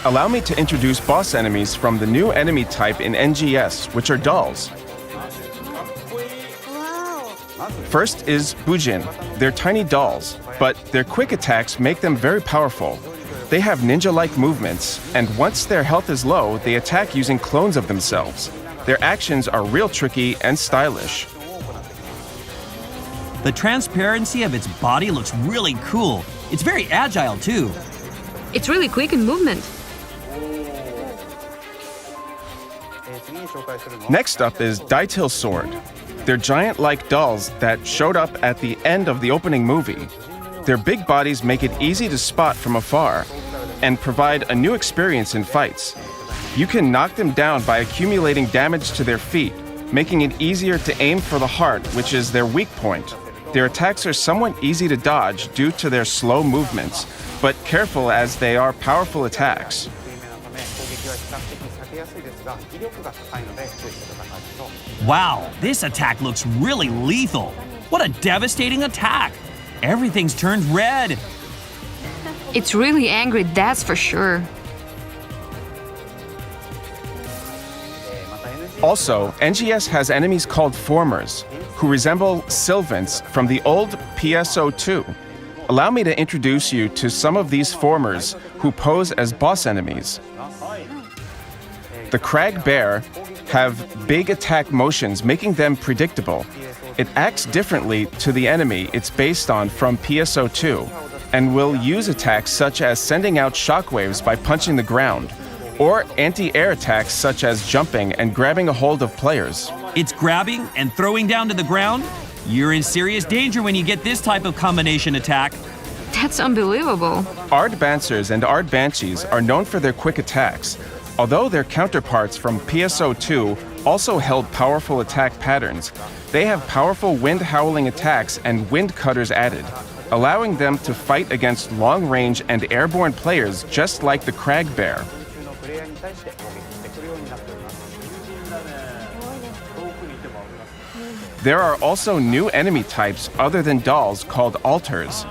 Allow me to introduce boss enemies from the new enemy type in NGS, which are dolls. First is Bujin. They're tiny dolls, but their quick attacks make them very powerful. They have ninja-like movements, and once their health is low, they attack using clones of themselves. Their actions are real tricky and stylish. The transparency of its body looks really cool. It's very agile, too. It's really quick in movement. Next up is Daitil Sword. They're giant-like dolls that showed up at the end of the opening movie. Their big bodies make it easy to spot from afar and provide a new experience in fights. You can knock them down by accumulating damage to their feet, making it easier to aim for the heart, which is their weak point. Their attacks are somewhat easy to dodge due to their slow movements, but careful as they are powerful attacks. Wow, this attack looks really lethal. What a devastating attack. Everything's turned red. It's really angry, that's for sure. Also, NGS has enemies called Formers, who resemble Sylvants from the old PSO2. Allow me to introduce you to some of these Formers who pose as boss enemies. The Crag Bear have big attack motions, making them predictable. It acts differently to the enemy it's based on from PSO2, and will use attacks such as sending out shockwaves by punching the ground, or anti-air attacks such as jumping and grabbing a hold of players. It's grabbing and throwing down to the ground? You're in serious danger when you get this type of combination attack. That's unbelievable. Ard Bancers and Ard Banshees are known for their quick attacks, although their counterparts from PSO2 also held powerful attack patterns. They have powerful wind howling attacks and wind cutters added, allowing them to fight against long-range and airborne players just like the Crag Bear. There are also new enemy types other than dolls called alters.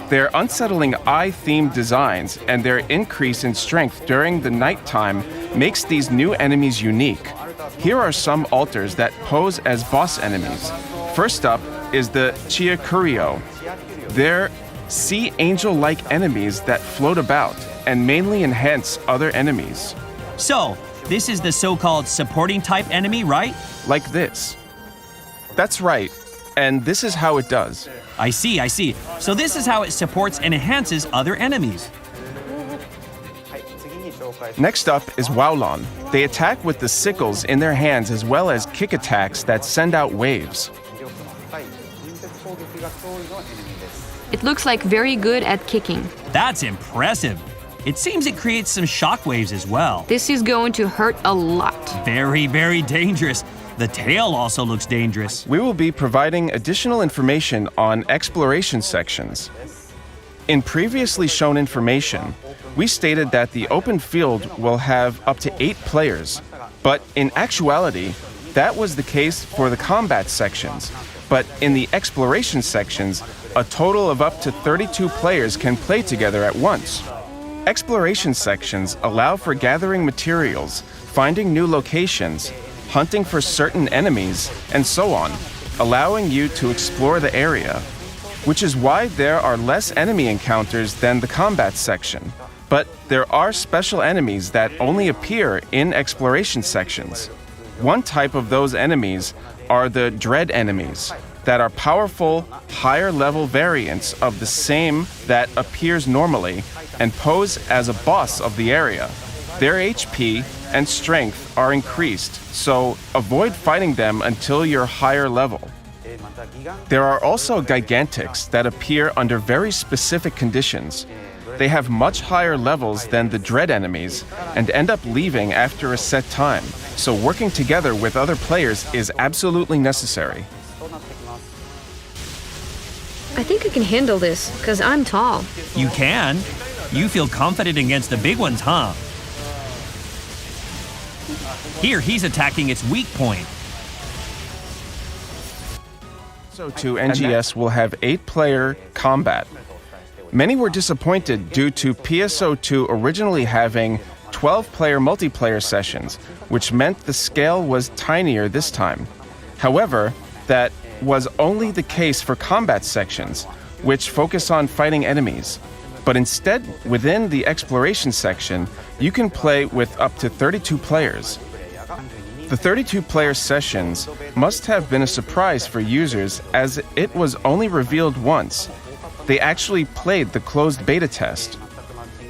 Their unsettling eye-themed designs and their increase in strength during the nighttime makes these new enemies unique. Here are some alters that pose as boss enemies. First up is the Chiakurio. They're sea angel-like enemies that float about and mainly enhance other enemies. So, this is the so-called supporting type enemy, right? Like this. That's right, and this is how it does. I see. So this is how it supports and enhances other enemies. Next up is Wowlon. They attack with the sickles in their hands as well as kick attacks that send out waves. It looks like very good at kicking. That's impressive. It seems it creates some shockwaves as well. This is going to hurt a lot. Very, very dangerous. The tail also looks dangerous. We will be providing additional information on exploration sections. In previously shown information, we stated that the open field will have up to 8 players, but in actuality, that was the case for the combat sections. But in the exploration sections, a total of up to 32 players can play together at once. Exploration sections allow for gathering materials, finding new locations, hunting for certain enemies, and so on, allowing you to explore the area, which is why there are less enemy encounters than the combat section. But there are special enemies that only appear in exploration sections. One type of those enemies are the dread enemies, that are powerful, higher-level variants of the same that appears normally and pose as a boss of the area. Their HP and strength are increased, so avoid fighting them until you're higher level. There are also Gigantics that appear under very specific conditions. They have much higher levels than the dread enemies and end up leaving after a set time, so working together with other players is absolutely necessary. I think I can handle this, because I'm tall. You can. You feel confident against the big ones, huh? Here, he's attacking its weak point. So 2 NGS will have 8-player combat. Many were disappointed due to PSO2 originally having 12-player multiplayer sessions, which meant the scale was tinier this time. However, that was only the case for combat sections, which focus on fighting enemies. But instead, within the exploration section, you can play with up to 32 players. The 32-player sessions must have been a surprise for users as it was only revealed once. They actually played the closed beta test.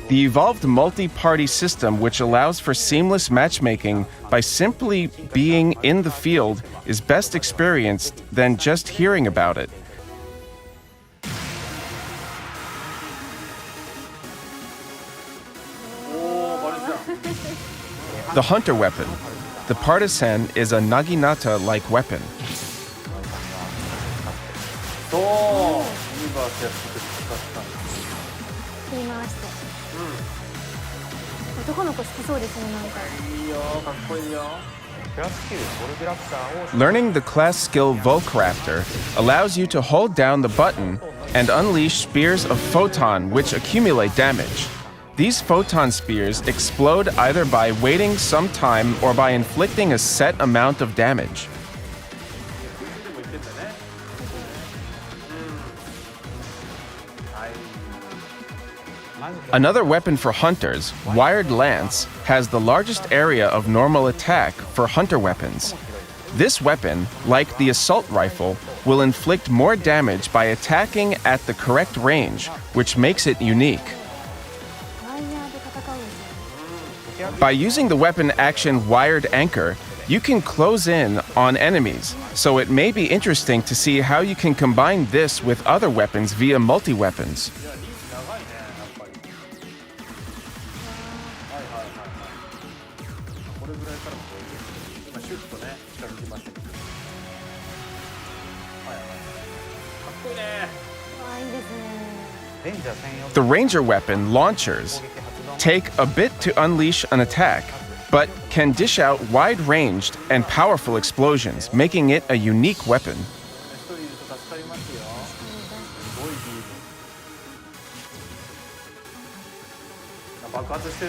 The evolved multi-party system, which allows for seamless matchmaking by simply being in the field, is best experienced than just hearing about it. The Hunter weapon. The Partisan is a Naginata-like weapon. Learning the class skill Volcrafter allows you to hold down the button and unleash spears of photon which accumulate damage. These photon spears explode either by waiting some time or by inflicting a set amount of damage. Another weapon for hunters, Wired Lance, has the largest area of normal attack for hunter weapons. This weapon, like the assault rifle, will inflict more damage by attacking at the correct range, which makes it unique. By using the weapon action Wired Anchor, you can close in on enemies, so it may be interesting to see how you can combine this with other weapons via multi-weapons. The Ranger weapon, Launchers, take a bit to unleash an attack, but can dish out wide-ranged and powerful explosions, making it a unique weapon.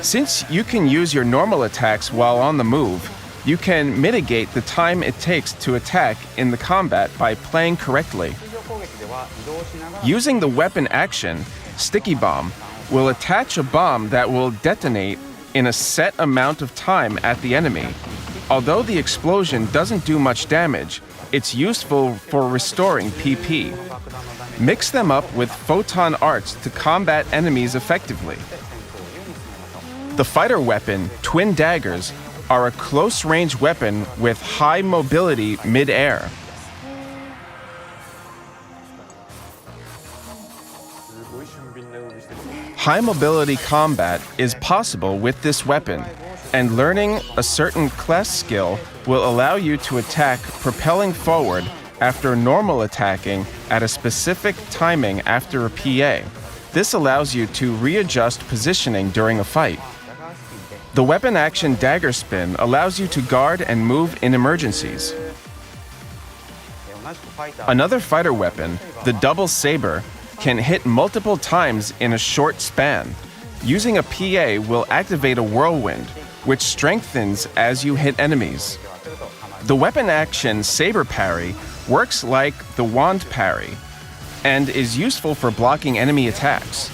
Since you can use your normal attacks while on the move, you can mitigate the time it takes to attack in the combat by playing correctly. Using the weapon action, Sticky Bomb, will attach a bomb that will detonate in a set amount of time at the enemy. Although the explosion doesn't do much damage, it's useful for restoring PP. Mix them up with photon arts to combat enemies effectively. The fighter weapon, Twin Daggers, are a close-range weapon with high mobility mid-air. High mobility combat is possible with this weapon, and learning a certain class skill will allow you to attack propelling forward after normal attacking at a specific timing after a PA. This allows you to readjust positioning during a fight. The weapon action Dagger Spin allows you to guard and move in emergencies. Another fighter weapon, the Double Saber, can hit multiple times in a short span. Using a PA will activate a whirlwind, which strengthens as you hit enemies. The weapon action Saber Parry works like the Wand Parry and is useful for blocking enemy attacks.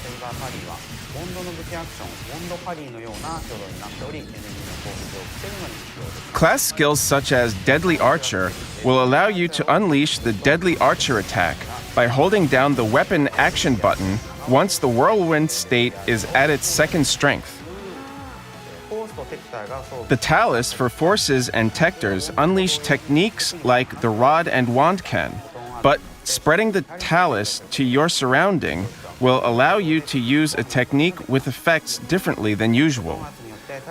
Class skills such as Deadly Archer will allow you to unleash the Deadly Archer attack by holding down the weapon action button once the whirlwind state is at its second strength. The Talis for forces and tectors unleash techniques like the Rod and Wand can, but spreading the Talis to your surrounding will allow you to use a technique with effects differently than usual.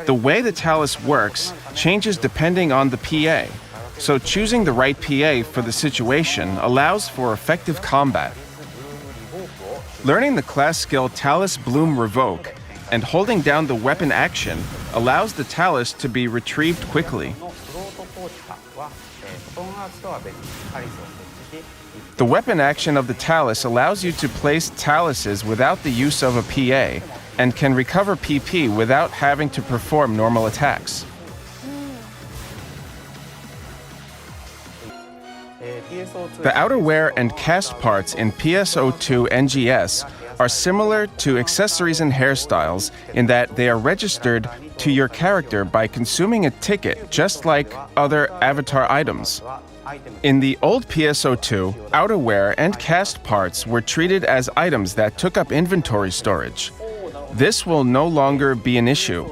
The way the Talis works changes depending on the PA, so choosing the right PA for the situation allows for effective combat. Learning the class skill Talis Bloom Revoke and holding down the weapon action allows the Talis to be retrieved quickly. The weapon action of the Talis allows you to place Talises without the use of a PA, and can recover PP without having to perform normal attacks. The outerwear and cast parts in PSO2 NGS are similar to accessories and hairstyles in that they are registered to your character by consuming a ticket just like other avatar items. In the old PSO2, outerwear and cast parts were treated as items that took up inventory storage. This will no longer be an issue.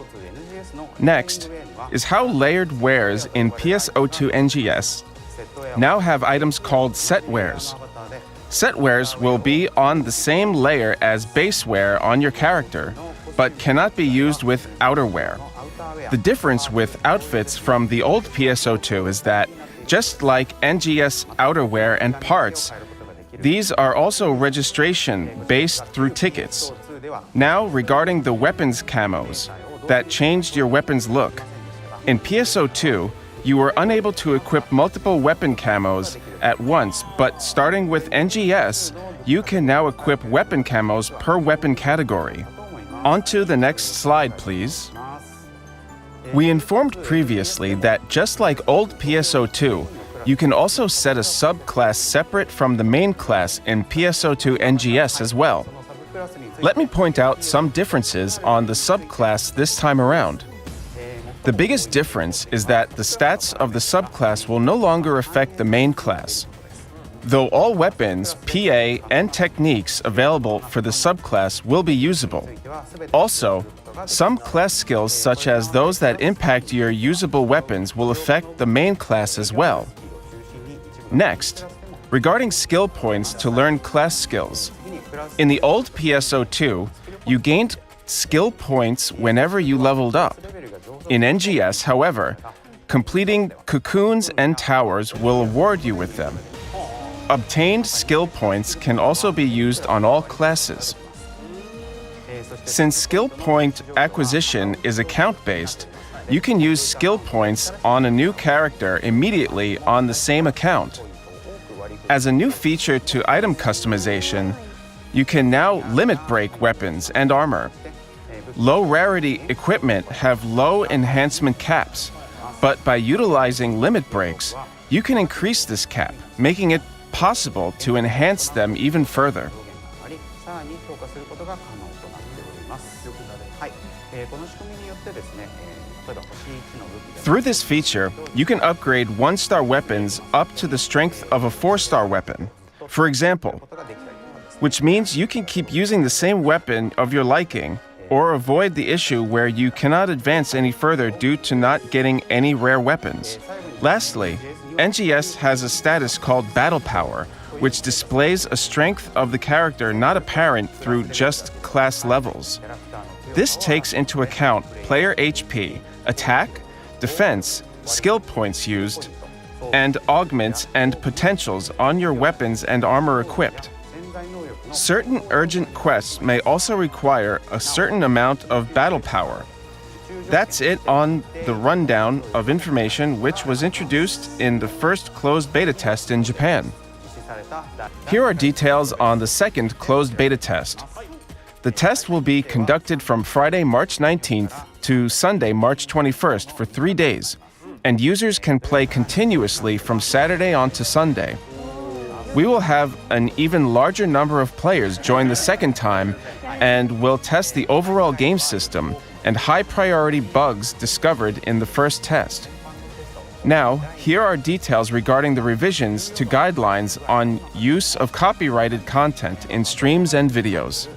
Next is how layered wares in PSO2 NGS now have items called set wares. Set wares will be on the same layer as base wear on your character, but cannot be used with outerwear. The difference with outfits from the old PSO2 is that, just like NGS outerwear and parts, these are also registration based through tickets. Now, regarding the weapons camos that changed your weapon's look. In PSO2, you were unable to equip multiple weapon camos at once, but starting with NGS, you can now equip weapon camos per weapon category. On to the next slide, please. We informed previously that just like old PSO2, you can also set a subclass separate from the main class in PSO2 NGS as well. Let me point out some differences on the subclass this time around. The biggest difference is that the stats of the subclass will no longer affect the main class. Though all weapons, PA, and techniques available for the subclass will be usable. Also, some class skills such as those that impact your usable weapons will affect the main class as well. Next, regarding skill points to learn class skills. In the old PSO2, you gained skill points whenever you leveled up. In NGS, however, completing cocoons and towers will award you with them. Obtained skill points can also be used on all classes. Since skill point acquisition is account-based, you can use skill points on a new character immediately on the same account. As a new feature to item customization, you can now limit break weapons and armor. Low rarity equipment have low enhancement caps, but by utilizing limit breaks, you can increase this cap, making it possible to enhance them even further. Through this feature, you can upgrade 1-star weapons up to the strength of a 4-star weapon, for example, which means you can keep using the same weapon of your liking, or avoid the issue where you cannot advance any further due to not getting any rare weapons. Lastly, NGS has a status called Battle Power, which displays a strength of the character not apparent through just class levels. This takes into account player HP, attack, defense, skill points used, and augments and potentials on your weapons and armor equipped. Certain urgent quests may also require a certain amount of battle power. That's it on the rundown of information which was introduced in the first closed beta test in Japan. Here are details on the second closed beta test. The test will be conducted from Friday, March 19th to Sunday, March 21st for 3 days, and users can play continuously from Saturday on to Sunday. We will have an even larger number of players join the second time and will test the overall game system and high-priority bugs discovered in the first test. Now, here are details regarding the revisions to guidelines on use of copyrighted content in streams and videos.